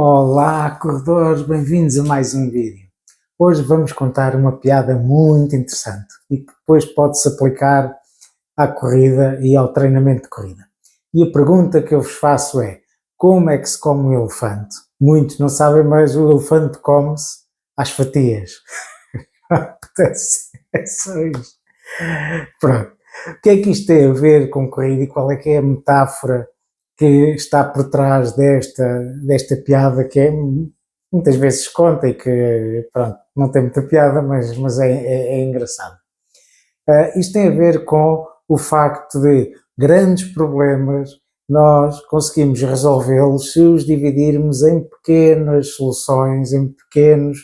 Olá, corredores, bem-vindos a mais um vídeo. Hoje vamos contar uma piada muito interessante e que depois pode-se aplicar à corrida e ao treinamento de corrida. E a pergunta que eu vos faço é: como é que se come um elefante? Muitos não sabem, mas o elefante come-se às fatias. É só isto. Pronto. O que é que isto tem a ver com corrida e qual é que é a metáfora que está por trás desta piada que é, muitas vezes se conta e que, pronto, não tem muita piada, mas é engraçado. Isto tem a ver com o facto de grandes problemas nós conseguimos resolvê-los se os dividirmos em pequenas soluções, em pequenos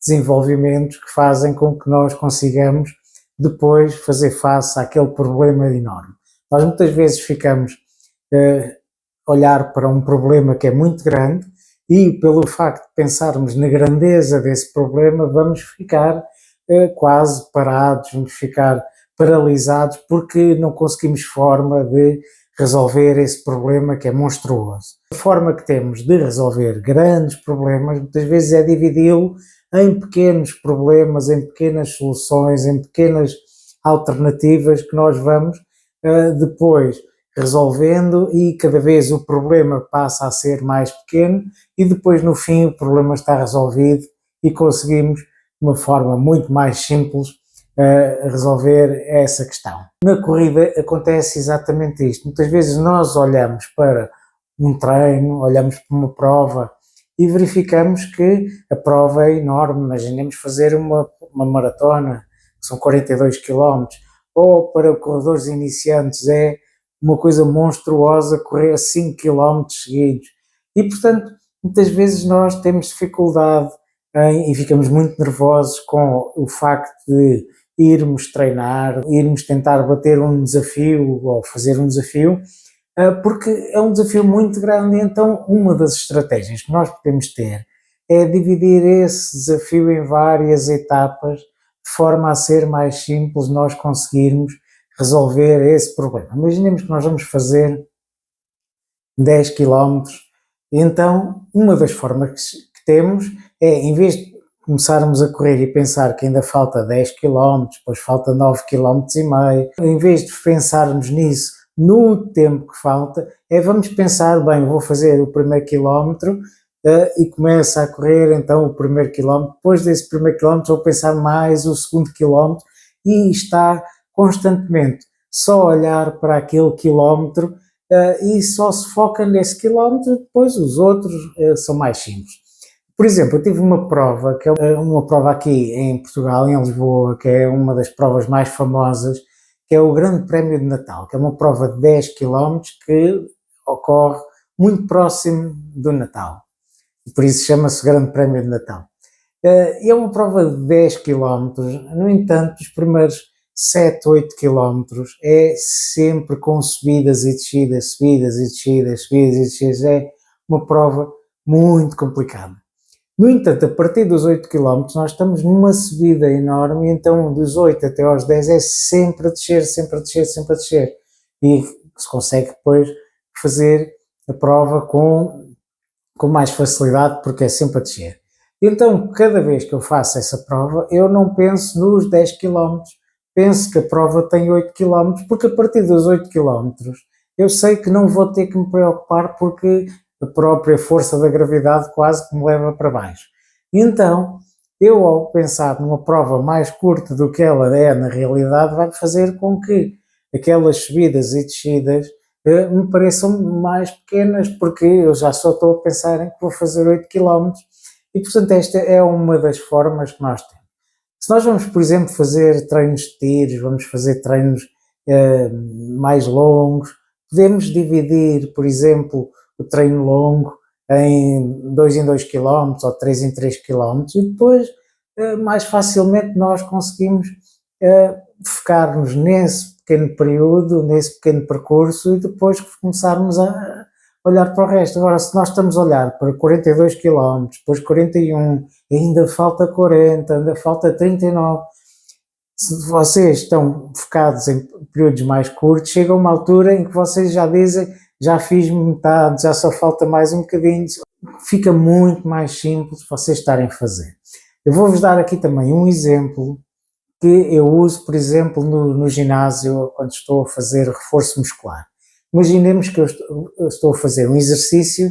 desenvolvimentos que fazem com que nós consigamos depois fazer face àquele problema enorme. Nós muitas vezes ficamos olhar para um problema que é muito grande e pelo facto de pensarmos na grandeza desse problema vamos ficar quase parados, vamos ficar paralisados porque não conseguimos forma de resolver esse problema que é monstruoso. A forma que temos de resolver grandes problemas muitas vezes é dividi-lo em pequenos problemas, em pequenas soluções, em pequenas alternativas que nós vamos depois resolvendo e cada vez o problema passa a ser mais pequeno e depois no fim o problema está resolvido e conseguimos de uma forma muito mais simples resolver essa questão. Na corrida acontece exatamente isto. Muitas vezes nós olhamos para um treino, olhamos para uma prova e verificamos que a prova é enorme. Imaginemos fazer uma maratona, que são 42 km, ou para corredores iniciantes é uma coisa monstruosa correr 5 km seguidos. E, portanto, muitas vezes nós temos dificuldade e ficamos muito nervosos com o facto de irmos treinar, irmos tentar bater um desafio ou fazer um desafio, porque é um desafio muito grande. Então, uma das estratégias que nós podemos ter é dividir esse desafio em várias etapas, de forma a ser mais simples nós conseguirmos resolver esse problema. Imaginemos que nós vamos fazer 10 km, então uma das formas que temos é, em vez de começarmos a correr e pensar que ainda falta 10 km, depois falta 9 km e meio, em vez de pensarmos nisso no tempo que falta, vamos pensar, bem, vou fazer o primeiro quilómetro e começa a correr então o primeiro quilómetro, depois desse primeiro quilómetro vou pensar mais o segundo quilómetro e estar constantemente só olhar para aquele quilómetro e só se foca nesse quilómetro, depois os outros são mais simples. Por exemplo, eu tive uma prova, que é uma prova aqui em Portugal, em Lisboa, que é uma das provas mais famosas, que é o Grande Prémio de Natal, que é uma prova de 10 km que ocorre muito próximo do Natal, por isso chama-se Grande Prémio de Natal. É uma prova de 10 km, no entanto, os primeiros 7, 8 km é sempre com subidas e descidas, subidas e descidas, subidas e descidas, é uma prova muito complicada. No entanto, a partir dos 8 km nós estamos numa subida enorme, então dos 8 até aos 10 é sempre a descer, sempre a descer, sempre a descer. E se consegue depois fazer a prova com mais facilidade porque é sempre a descer. Então, cada vez que eu faço essa prova, eu não penso nos 10 km, penso que a prova tem 8 km, porque a partir dos 8 km eu sei que não vou ter que me preocupar porque a própria força da gravidade quase que me leva para baixo. Então, eu ao pensar numa prova mais curta do que ela é na realidade, vai fazer com que aquelas subidas e descidas me pareçam mais pequenas, porque eu já só estou a pensar em que vou fazer 8 km e, portanto, esta é uma das formas que nós temos. Se nós vamos, por exemplo, fazer treinos de tiros, vamos fazer treinos mais longos, podemos dividir, por exemplo, o treino longo em 2 km ou 3 km e depois mais facilmente nós conseguimos focar-nos nesse pequeno período, nesse pequeno percurso e depois começarmos a olhar para o resto. Agora, se nós estamos a olhar para 42 km, depois 41, ainda falta 40, ainda falta 39, se vocês estão focados em períodos mais curtos, chega uma altura em que vocês já dizem, já fiz metade, já só falta mais um bocadinho, fica muito mais simples vocês estarem a fazer. Eu vou-vos dar aqui também um exemplo que eu uso, por exemplo, no ginásio, quando estou a fazer reforço muscular. Imaginemos que eu estou a fazer um exercício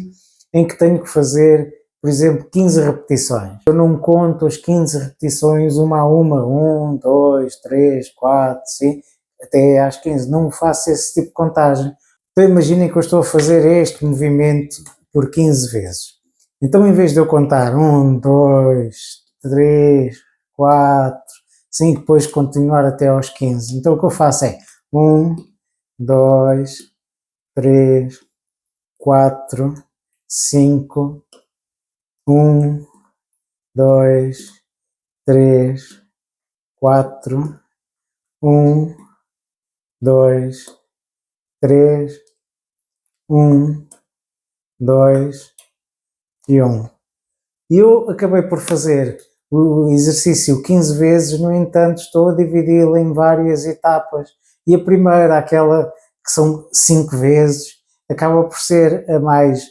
em que tenho que fazer, por exemplo, 15 repetições. Eu não conto as 15 repetições uma a uma, 1, 2, 3, 4, 5, até às 15. Não faço esse tipo de contagem. Então imaginem que eu estou a fazer este movimento por 15 vezes. Então, em vez de eu contar 1, 2, 3, 4, 5, depois continuar até aos 15. Então o que eu faço é 1, 2, 3, 4, 5, 1, 2, 3, 4, 1, 2, 3, 1, 2 e 1. E eu acabei por fazer o exercício 15 vezes, no entanto estou a dividi-lo em várias etapas. E a primeira, aquela que são 5 vezes, acaba por ser a mais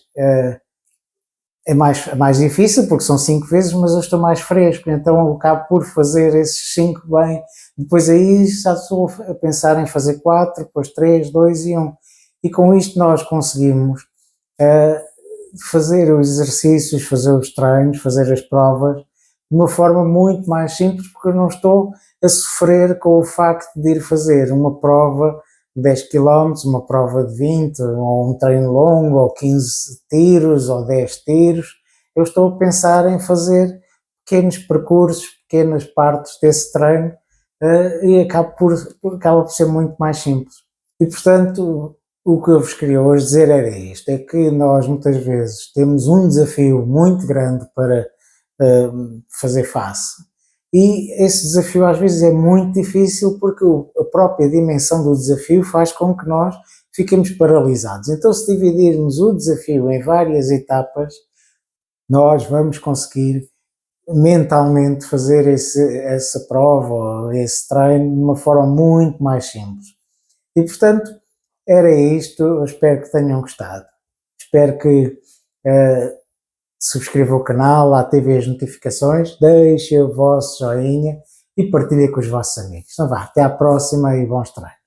difícil, porque são 5 vezes, mas eu estou mais fresco, então eu acabo por fazer esses 5 bem. Depois aí já estou a pensar em fazer 4, depois 3, 2 e 1. E com isto nós conseguimos fazer os exercícios, fazer os treinos, fazer as provas de uma forma muito mais simples, porque eu não estou a sofrer com o facto de ir fazer uma prova de 10 km, uma prova de 20, ou um treino longo, ou 15 tiros, ou 10 tiros. Eu estou a pensar em fazer pequenos percursos, pequenas partes desse treino, e acaba por ser muito mais simples. E, portanto, o que eu vos queria hoje dizer era isto, é que nós muitas vezes temos um desafio muito grande para fazer face. E esse desafio às vezes é muito difícil porque a própria dimensão do desafio faz com que nós fiquemos paralisados. Então, se dividirmos o desafio em várias etapas, nós vamos conseguir mentalmente fazer essa prova ou esse treino de uma forma muito mais simples. E, portanto, era isto. Eu espero que tenham gostado. Espero que subscrevam o canal, ativem as notificações, deixem o vosso joinha e partilhem com os vossos amigos. Então vá, até à próxima e bons treinos.